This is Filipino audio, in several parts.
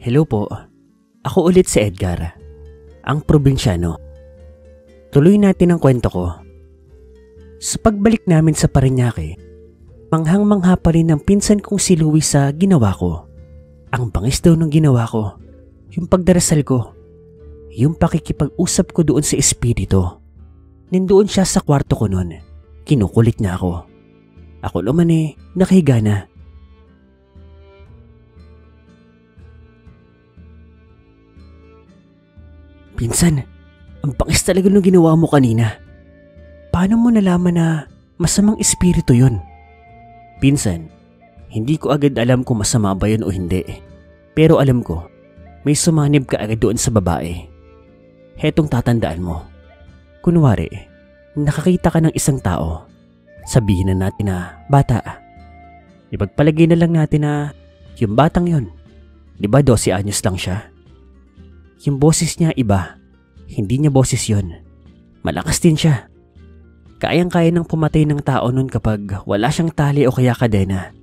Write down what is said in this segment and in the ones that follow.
Hello po. Ako ulit si Edgar, ang probinsyano. Tuloy natin ang kwento ko. Sa pagbalik namin sa Parañaque, manghang-mangha pa rin ang pinsan kong si Luis sa ginawa ko. Ang bangis daw ng ginawa ko, yung pagdarasal ko, yung pakikipag-usap ko doon sa espiritu. Nandoon siya sa kwarto ko noon, kinukulit niya ako. Ako naman nakahiga na. Pinsan, ang bangis talaga nung ginawa mo kanina. Paano mo nalaman na masamang espiritu yun? Pinsan, hindi ko agad alam kung masama ba yun o hindi. Pero alam ko, may sumanib ka agad doon sa babae. Hetong tatandaan mo. Kunwari, nakakita ka ng isang tao. Sabihin na natin na bata. Ipagpalagay na lang natin na yung batang yun. Di ba 12 anyos lang siya? Yung boses niya iba. Hindi niya boses yun. Malakas din siya. Kayang-kaya nang pumatay ng tao nun kapag wala siyang tali o kaya kadena.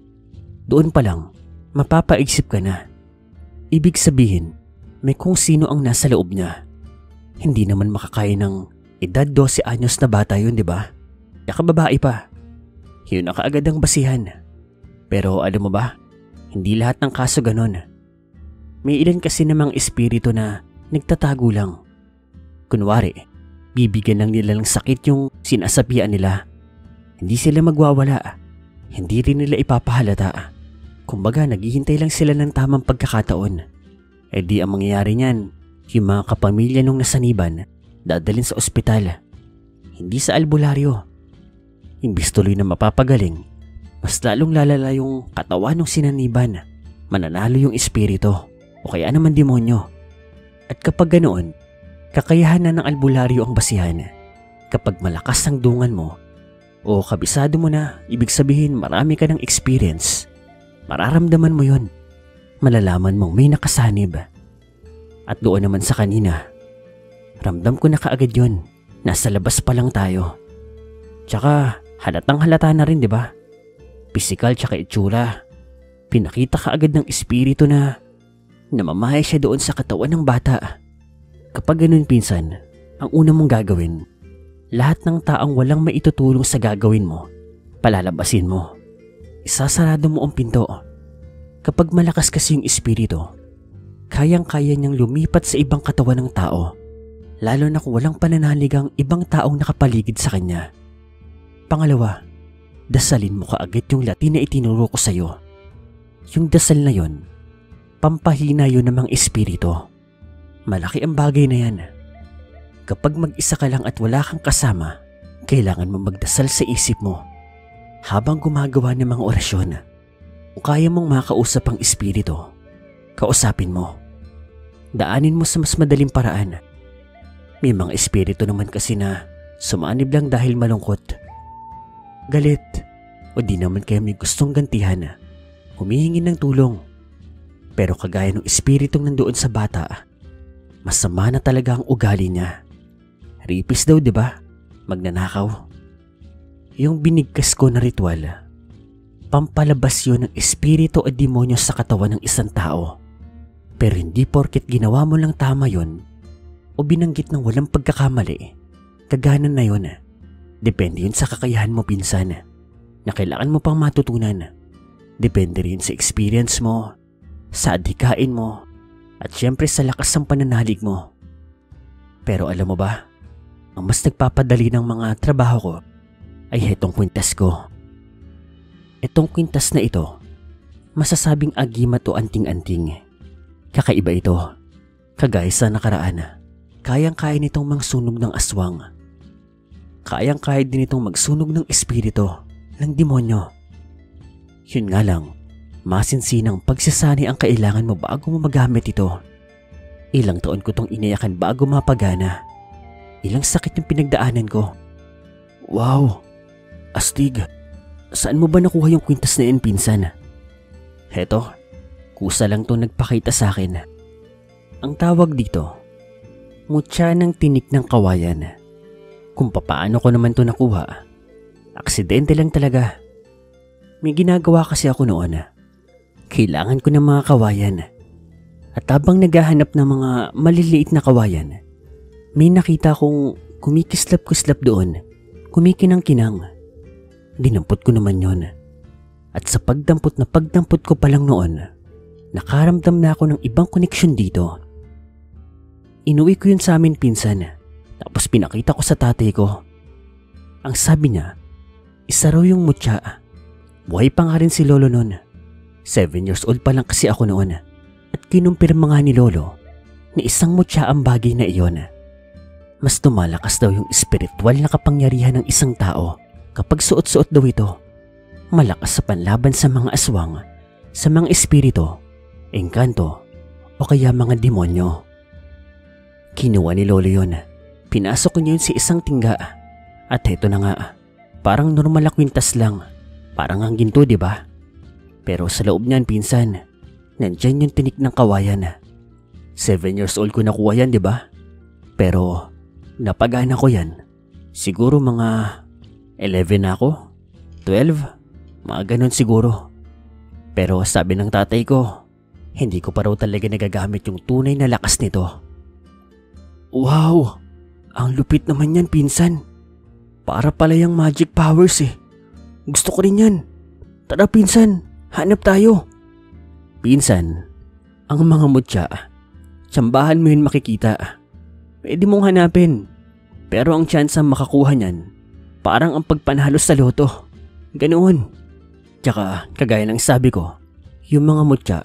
Doon pa lang, mapapaigsip ka na. Ibig sabihin, may kung sino ang nasa loob niya. Hindi naman makakaya ng edad 12 anyos na bata yun, di ba? Kaya babae pa. Yun na kaagad ang basihan. Pero alam mo ba, hindi lahat ng kaso ganon. May ilan kasi namang espiritu na nagtatago lang. Kunwari, bibigyan lang nila ng sakit yung sinasapian nila. Hindi sila magwawala. Hindi rin nila ipapahalata. Kumbaga, naghihintay lang sila ng tamang pagkakataon. E di ang mangyayari niyan, yung mga kapamilya nung nasaniban, dadalhin sa ospital. Hindi sa albularyo. Imbis tuloy na mapapagaling, mas lalong lalala yung katawan ng sinaniban. Mananalo yung espiritu o kaya naman demonyo. At kapag ganoon, kakayahan na ng albularyo ang basihan. Kapag malakas ang dungan mo o kabisado mo na, ibig sabihin marami ka ng experience. Mararamdaman mo yon. Malalaman mong may nakasanib. At doon naman sa kanina, ramdam ko na kaagad yon. Nasa labas pa lang tayo. Tsaka halatang halata na rin, di ba? Pisikal tsaka itsura. Pinakita kaagad ng espiritu na namamahay siya doon sa katawan ng bata. Kapag ganun, pinsan, ang una mong gagawin, lahat ng taong walang maitutulong sa gagawin mo, palalabasin mo. Isasarado mo ang pinto. Kapag malakas kasi yung espiritu, kayang-kaya niyang lumipat sa ibang katawan ng tao, lalo na kung walang pananalig ang ibang taong nakapaligid sa kanya. Pangalawa, dasalin mo kaagad yung Latin na itinuro ko sa'yo. Yung dasal na yon, pampahina yun ng mga espiritu. Malaki ang bagay na yan. Kapag mag-isa ka lang at wala kang kasama, kailangan mo magdasal sa isip mo habang gumagawa ng mga orasyon. Kung kaya mong makausap ang espiritu, kausapin mo. Daanin mo sa mas madaling paraan. May mga espiritu naman kasi na sumanib lang dahil malungkot, galit, o di naman kaya may gustong gantihan, humihingi ng tulong. Pero kagaya ng espiritong nandoon sa bata, masama na talaga ang ugali niya. Rapist daw, di ba? Magnanakaw. Yung binigkas ko na ritual, pampalabas yun ng espiritu o demonyo sa katawan ng isang tao. Pero hindi porket ginawa mo lang tama yun o binanggit ng walang pagkakamali, kaganan na yun. Depende yun sa kakayahan mo, pinsan, na kailangan mo pang matutunan. Depende rin sa experience mo, sa adhikain mo, at syempre sa lakas ng pananalig mo. Pero alam mo ba, ang mas nagpapadali ng mga trabaho ko ay hetong kwintas ko. Itong kwintas na ito, masasabing agimat o anting-anting. Kakaiba ito. Kagaya sa nakaraan, kayang-kaya nitong mangsunog ng aswang. Kayang-kaya din itong magsunog ng espiritu, ng demonyo. Yun nga lang, masinsinang pagsasani ang kailangan mo bago mo magamit ito. Ilang taon ko tong inayakan bago mapagana. Ilang sakit yung pinagdaanan ko. Wow, astig. Saan mo ba nakuha yung kwintas na yan, pinsan? Heto, kusa lang to nagpakita sa akin. Ang tawag dito, mutya ng tinik ng kawayan. Kung papaano ko naman to nakuha, aksidente lang talaga. May ginagawa kasi ako noon. Kailangan ko ng mga kawayan. At habang naghahanap ng mga maliliit na kawayan, may nakita kong kumikislap-kislap doon, kumikinang-kinang. Dinampot ko naman yon. At sa pagdampot ko pa lang noon, nakaramdam na ako ng ibang koneksyon dito. Inuwi ko yun sa amin pinsan, tapos pinakita ko sa tatay ko. Ang sabi niya, isa raw yung mutya. Buhay pa nga rin si lolo noon. 7 years old pa lang kasi ako noon. At kinumpirma nga ni lolo na isang mutya ang bagay na iyon. Mas tumalakas daw yung espiritual na kapangyarihan ng isang tao kapag suot-suot daw ito. Malakas sa panlaban sa mga aswang, sa mga espiritu, engkanto, o kaya mga demonyo. Kinuha ni lolo yun. Pinasok ko niya yun sa isang tingga. At heto na nga, parang normal na kwintas lang. Parang ang ginto, diba? Pero sa loob niyan pinsan, nandyan yung tinik ng kawayan. 7 years old ko nakuha yan, diba? Pero napagana ko yan. Siguro mga 11 na ako, 12, mga ganun siguro. Pero sabi ng tatay ko, hindi ko pa raw talaga nagagamit yung tunay na lakas nito. Wow! Ang lupit naman yan pinsan. Para pala yung magic powers eh. Gusto ko rin yan. Tara pinsan, hanap tayo. Pinsan, ang mga mutya, tsambahan mo yun makikita. Pwede mong hanapin. Pero ang tsansa makakuha niyan, parang ang pagpanalo sa loto. Ganoon. Tsaka, kagaya ng sabi ko, yung mga mutya,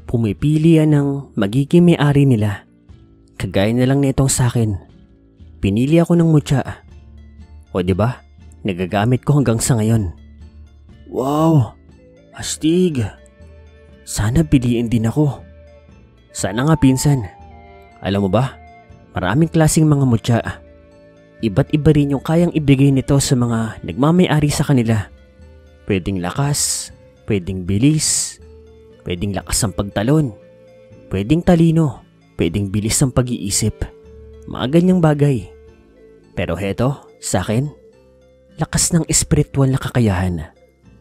pumipili yan ng magiging may-ari nila. Kagaya na lang nitong sakin. Pinili ako ng mutya. O diba, nagagamit ko hanggang sa ngayon. Wow, astig. Sana piliin din ako. Sana nga pinsan. Alam mo ba, maraming klaseng mga mutya. Iba't iba rin yung kayang ibigay nito sa mga nagmamay-ari sa kanila. Pwedeng lakas, pwedeng bilis, pwedeng lakas ang pagtalon, pwedeng talino, pwedeng bilis ang pag-iisip. Mga ganyang bagay. Pero heto, sa akin, lakas ng espiritual na kakayahan.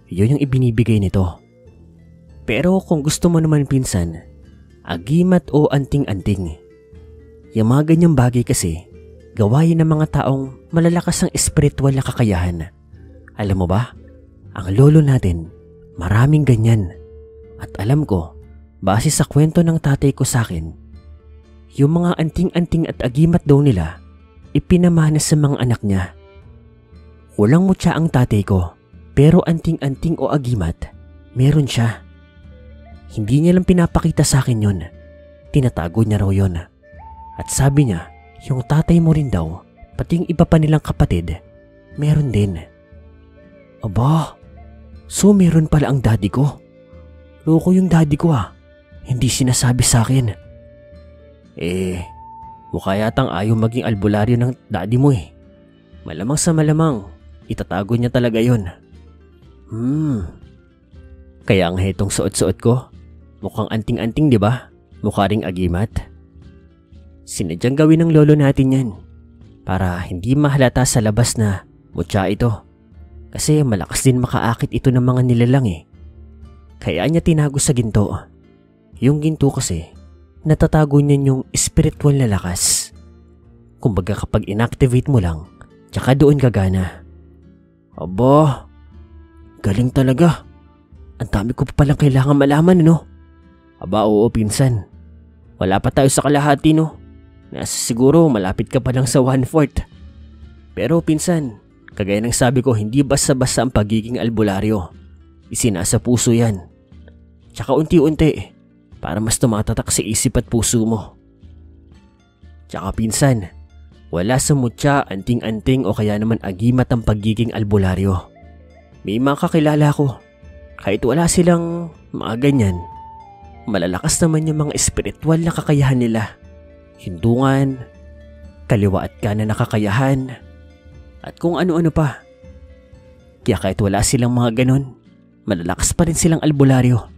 Yun yung ibinibigay nito. Pero kung gusto mo naman pinsan, agimat o anting-anting. Yung mga ganyang bagay kasi, gawain ng mga taong malalakas ang espiritual na kakayahan. Alam mo ba, ang lolo natin, maraming ganyan. At alam ko, base sa kwento ng tatay ko sa akin, yung mga anting-anting at agimat daw nila, ipinamana sa mga anak niya. Walang mutya ang tatay ko, pero anting-anting o agimat, meron siya. Hindi niya lang pinapakita sa akin yun. Tinatago niya raw yun. At sabi niya, yung tatay mo rin daw, pati yung iba pa nilang kapatid, meron din. Aba, so meron pala ang daddy ko. Loko yung daddy ko ah. Hindi sinasabi sa akin. Mukha yatang ayaw maging albularyo ng daddy mo eh. Malamang sa malamang, itatago niya talaga yun. Kaya ang hetong suot-suot ko, mukhang anting-anting diba? Mukha ring agimat. Sinadyang gawin ng lolo natin yan, para hindi mahalata sa labas na mutya ito. Kasi malakas din makaakit ito ng mga nilalang eh. Kaya niya tinago sa ginto. Yung ginto kasi, natatago niyan yung spiritual na lakas. Kumbaga kapag inactivate mo lang, tsaka doon gagana. Aba, galing talaga. Ang dami ko pa palang kailangan malaman no? Aba oo pinsan. Wala pa tayo sa kalahati no? Nasa siguro malapit ka pa lang sa 1/4. Pero pinsan, kagaya ng sabi ko, hindi basta-basta ang pagiging albularyo. Isinasa puso yan. Tsaka unti-unti, para mas tumatatak sa isip at puso mo. Tsaka pinsan, wala sa mutya, anting-anting o kaya naman agimat ang pagiging albularyo. May mga kakilala ko, kahit wala silang mga ganyan, malalakas naman yung mga espiritual na kakayahan nila. Hindungan, kaliwa at kanan na kakayahan, at kung ano-ano pa. Kaya kahit wala silang mga ganon, malalakas pa rin silang albularyo.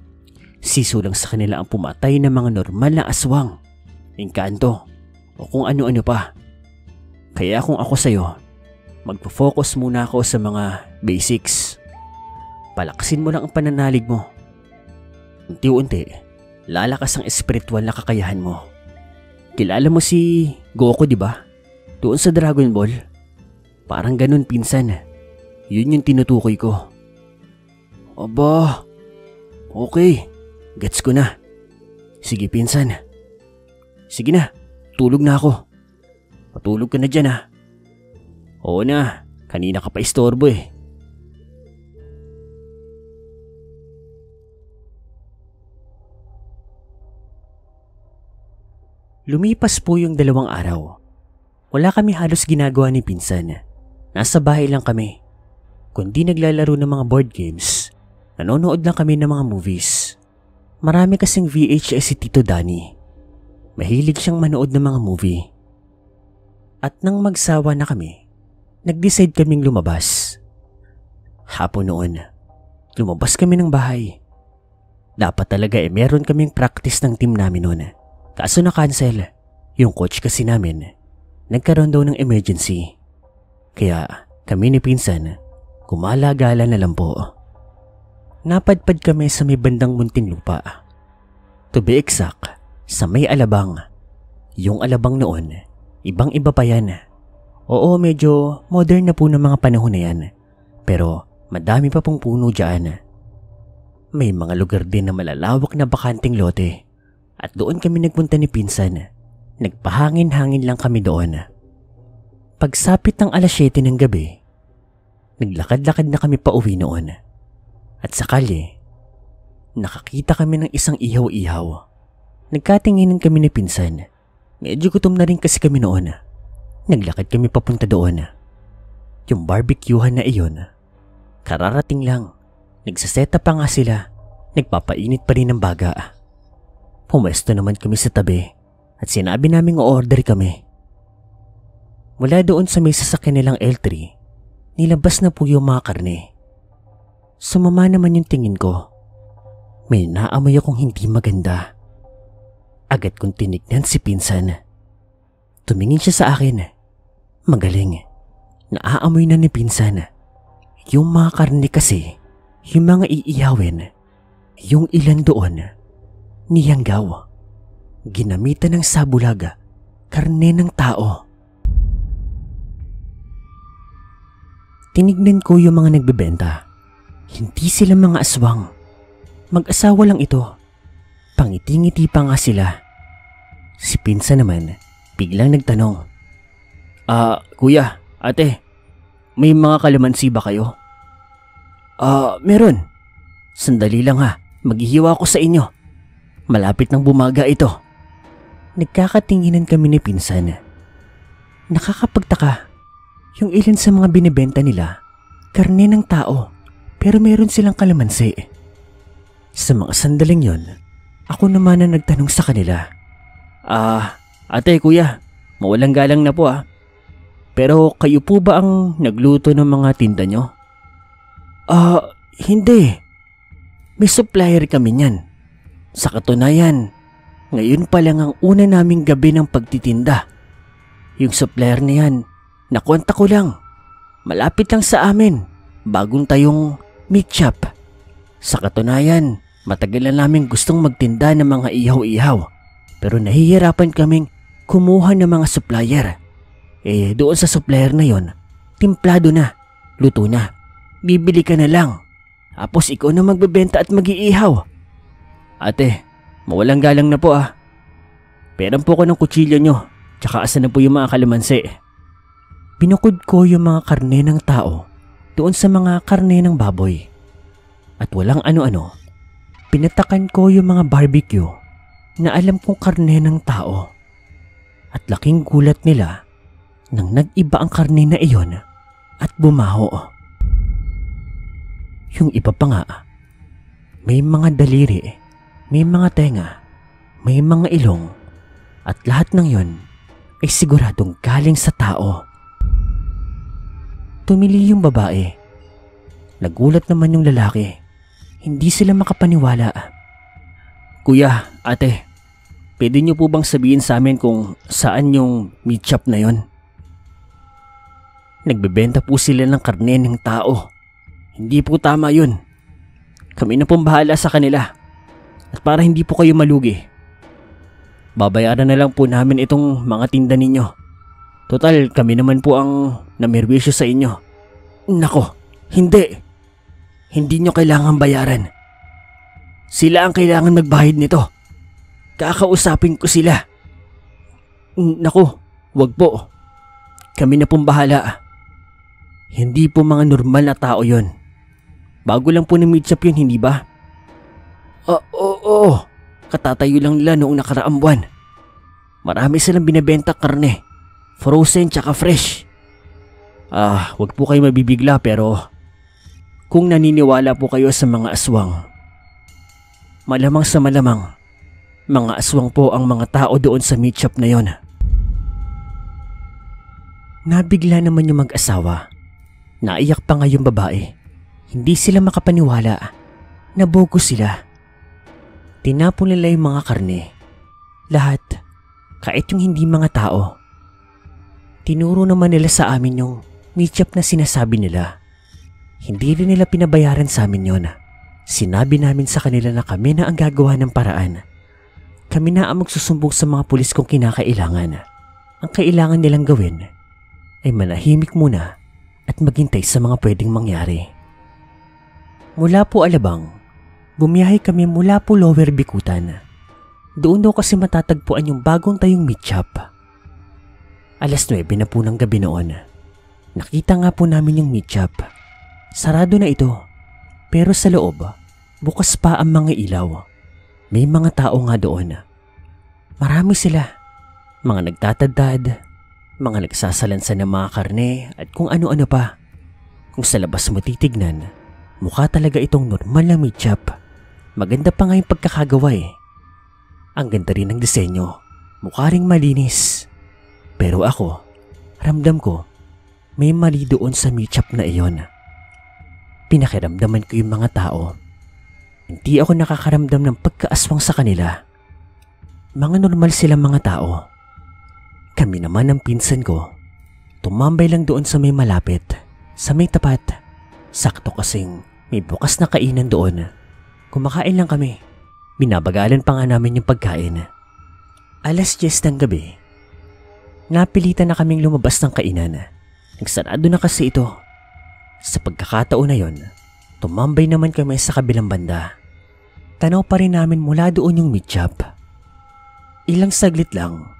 Sisulang sa kanila ang pumatay ng mga normal na aswang, engkanto, o kung ano-ano pa. Kaya kung ako sa'yo, magpo-focus muna ako sa mga basics. Palakasin mo lang ang pananalig mo. Unti-unti, lalakas ang espiritual na kakayahan mo. Kilala mo si Goku, di ba? Doon sa Dragon Ball. Parang ganun, pinsan. Yun yung tinutukoy ko. Aba, okay. Gets ko na. Sige, pinsan. Sige na, tulog na ako. Patulog ka na dyan, ha? Oo na, kanina ka pa istorbo eh. Lumipas po yung 2 araw. Wala kami halos ginagawa ni pinsan. Nasa bahay lang kami. Kundi naglalaro ng mga board games. Nanonood lang kami ng mga movies. Marami kasing VHS si Tito Danny. Mahilig siyang manood ng mga movie. At nang magsawa na kami, nag-decide kaming lumabas. Hapon noon, lumabas kami ng bahay. Dapat talaga meron kaming practice ng team namin noon. Kaso na-cancel. Yung coach kasi namin, nagkaroon daw ng emergency. Kaya kami ni pinsan, gumala-gala na lang po. Napadpad kami sa may bandang Muntinlupa. To be exact, sa may Alabang. Yung Alabang noon, ibang-iba pa yan. Oo, medyo modern na po ng mga panahon na yan. Pero madami pa pong puno dyan. May mga lugar din na malalawak na bakanting lote. At doon kami nagpunta ni pinsan. Nagpahangin-hangin lang kami doon. Pagsapit ng 7:00 ng gabi, naglakad-lakad na kami pa uwi noon. At sa kalye, nakakita kami ng isang ihaw-ihaw. Nagkatinginan kami ni pinsan. Medyo gutom na rin kasi kami noon. Naglakad kami papunta doon. Yung barbecuehan na iyon, kararating lang. Nagsaseta pa nga sila. Nagpapainit pa rin ng baga. Pumesto naman kami sa tabi at sinabi naming o-order kami. Mula doon sa may sasakyan nilang L3, nilabas na po yung mga karne. Sumama naman yung tingin ko. May naamoy akong hindi maganda. Agad kong tinignan si pinsan. Tumingin siya sa akin. Magaling. Naaamoy na ni pinsan. Yung mga karne kasi, yung mga iihawin, yung ilan doon, niyanggaw. Ginamitan ng sabulaga, karne ng tao. Tinignan ko yung mga nagbebenta. Hindi sila mga aswang. Mag-asawa lang ito. Pangiti-ngiti pa nga sila. Si pinsan naman, biglang nagtanong. Kuya, ate, may mga kalamansi ba kayo? Meron. Sandali lang ha, maghihiwa ko sa inyo. Malapit nang bumaga ito. Nagkakatinginan kami ni pinsan. Nakakapagtaka. Yung ilan sa mga binibenta nila, karne ng tao, pero meron silang kalamansi. Sa mga sandaling yon, ako naman ang nagtanong sa kanila. Ate, kuya, mawalang galang na po Pero kayo po ba ang nagluto ng mga tinda nyo? Hindi. May supplier kami niyan. Sa katunayan, ngayon pa lang ang una naming gabi ng pagtitinda. Yung supplier na yan, nakontak ko lang. Malapit lang sa amin, bagong tayong meat shop. Sa katunayan, matagal na namin gustong magtinda ng mga ihaw-ihaw. Pero nahihirapan kaming kumuha ng mga supplier. Doon sa supplier na yon, timplado na, luto na. Bibili ka na lang. Tapos ikaw na magbebenta at mag-iihaw. Ate, mawalang galang na po Peran po ko ng kutsilyo nyo, tsaka asan na po yung mga kalamansi. Binukod ko yung mga karne ng tao doon sa mga karne ng baboy. At walang ano-ano, pinatakan ko yung mga barbecue na alam kong karne ng tao. At laking gulat nila nang nag-iba ang karne na iyon at bumaho. Yung iba pa nga, may mga daliri, may mga tenga, may mga ilong, at lahat ng yon ay siguradong galing sa tao. Tumili yung babae. Nagulat naman yung lalaki. Hindi sila makapaniwala. Kuya, ate, pwede niyo po bang sabihin sa amin kung saan yung meat shop na yon? Nagbebenta po sila ng karne ng tao. Hindi po tama yun. Kami na pong bahala sa kanila. At para hindi po kayo malugi, babayaran na lang po namin itong mga tinda ninyo. Total, kami naman po ang namerwisyo sa inyo. Nako, hindi. Hindi nyo kailangan bayaran. Sila ang kailangan magbayad nito. Kakausapin ko sila. Nako, wag po. Kami na pong bahala. Hindi po mga normal na tao yon. Bago lang po na meet shop yun, hindi ba? Oo. Katatayo lang nila noong nakaraang buwan. Marami silang binebenta karne. Frozen tsaka fresh. Wag po kayo mabibigla pero kung naniniwala po kayo sa mga aswang, malamang sa malamang, mga aswang po ang mga tao doon sa meat shop na yon. Nabigla naman yung mag-asawa. Naiyak pa nga yung babae. Hindi sila makapaniwala. Nabogo sila. Tinapon nila yung mga karne. Lahat, kahit yung hindi mga tao. Tinuro naman nila sa amin yung meat shop na sinasabi nila. Hindi rin nila pinabayaran sa amin yon. Sinabi namin sa kanila na kami na ang gagawa ng paraan. Kami na ang magsusumbong sa mga pulis kung kinakailangan. Ang kailangan nilang gawin ay manahimik muna at maghintay sa mga pwedeng mangyari. Mula po Alabang, bumiyahe kami mula po Lower Bikutan. Doon daw kasi matatagpuan yung bagong tayong meat shop. 9:00 na po ng gabi noon. Nakita nga po namin yung meat shop. Sarado na ito, pero sa loob, bukas pa ang mga ilaw. May mga tao nga doon. Marami sila. Mga nagtatadtad, mga nagsasalansan ng mga karne at kung ano-ano pa. Kung sa labas mo titignan, mukha talaga itong normal na meat shop. Maganda pa nga yung pagkakagawa eh. Ang ganda rin ng disenyo. Mukha ring malinis. Pero ako, ramdam ko, may mali doon sa meat shop na iyon. Pinakiramdaman ko yung mga tao. Hindi ako nakakaramdam ng pagkaaswang sa kanila. Mga normal silang mga tao. Kami naman ng pinsan ko, tumambay lang doon sa may malapit, sa may tapat. Sakto kasing may bukas na kainan doon. Kumakain lang kami. Binabagalan pa nga namin yung pagkain. 10:00 ng gabi. Napilitan na kaming lumabas ng kainan. Nagsarado na kasi ito. Sa pagkakataon na yon, tumambay naman kami sa kabilang banda. Tanaw pa rin namin mula doon yung meat shop. Ilang saglit lang,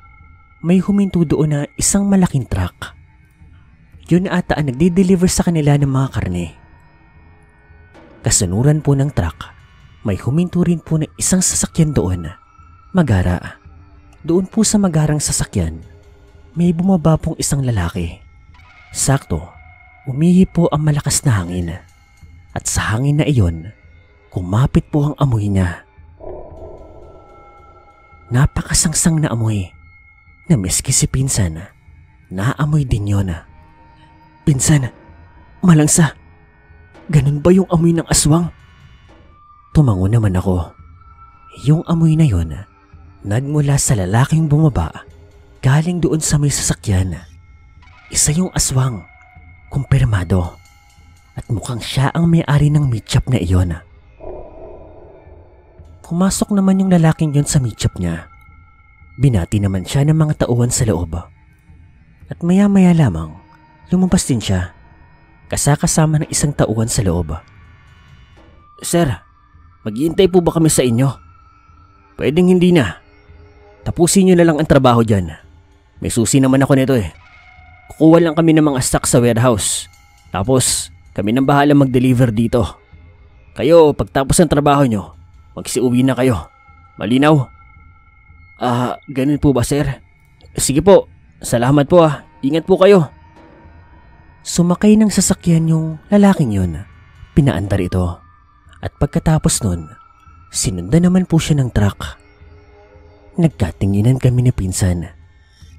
may huminto doon na isang malaking truck. Yun ata ang nagde-deliver sa kanila ng mga karne. Kasanuran po ng truck, may huminto rin po na isang sasakyan doon. Magara. Doon po sa magarang sasakyan, may bumaba pong isang lalaki. Sakto, umihi po ang malakas na hangin. At sa hangin na iyon, kumapit po ang amoy niya. Napakasangsang na amoy na miski si pinsan, naamoy din yun. Pinsan, malangsa, ganun ba yung amoy ng aswang? Tumango naman ako. Yung amoy na yun, nagmula sa lalaking bumaba, galing doon sa may sasakyan. Isa yung aswang, kumpirmado. At mukhang siya ang may-ari ng meat shop na iyon. Pumasok naman yung lalaking yun sa meat shop niya. Binati naman siya ng mga tauhan sa loob. At maya-maya lamang, lumabas din siya, kasama ng isang tauhan sa loob. Sir, maghihintay po ba kami sa inyo? Pwedeng hindi na. Tapusin nyo na lang ang trabaho dyan. May susi naman ako nito eh. Kukuha lang kami ng mga stock sa warehouse. Tapos, kami nang bahala mag-deliver dito. Kayo, pagtapos ng trabaho nyo, magsiuwi na kayo. Malinaw? Ganun po ba, sir? Sige po, salamat po ah. Ingat po kayo. Sumakay ng sasakyan yung lalaking yun. Pinaandar ito. At pagkatapos nun, sinundan naman po siya ng truck. Nagkatinginan kami ni pinsan.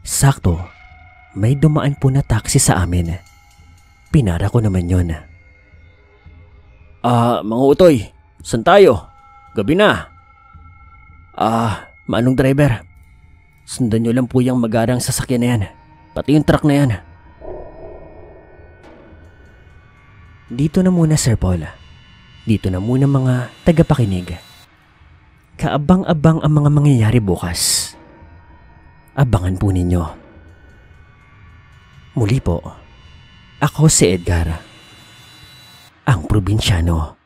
Sakto, may dumaan po na taxi sa amin. Pinara ko naman yun. Mga utoy, saan tayo? Gabi na. Manong driver, sundan nyo lang po yung magarang sasakyan na yan. Pati yung truck na yan. Dito na muna, Sir Paul. Dito na muna mga tagapakinig. kaabang-abang ang mga mangyayari bukas. Abangan po ninyo. Muli po, ako si Edgar, ang probinsyano.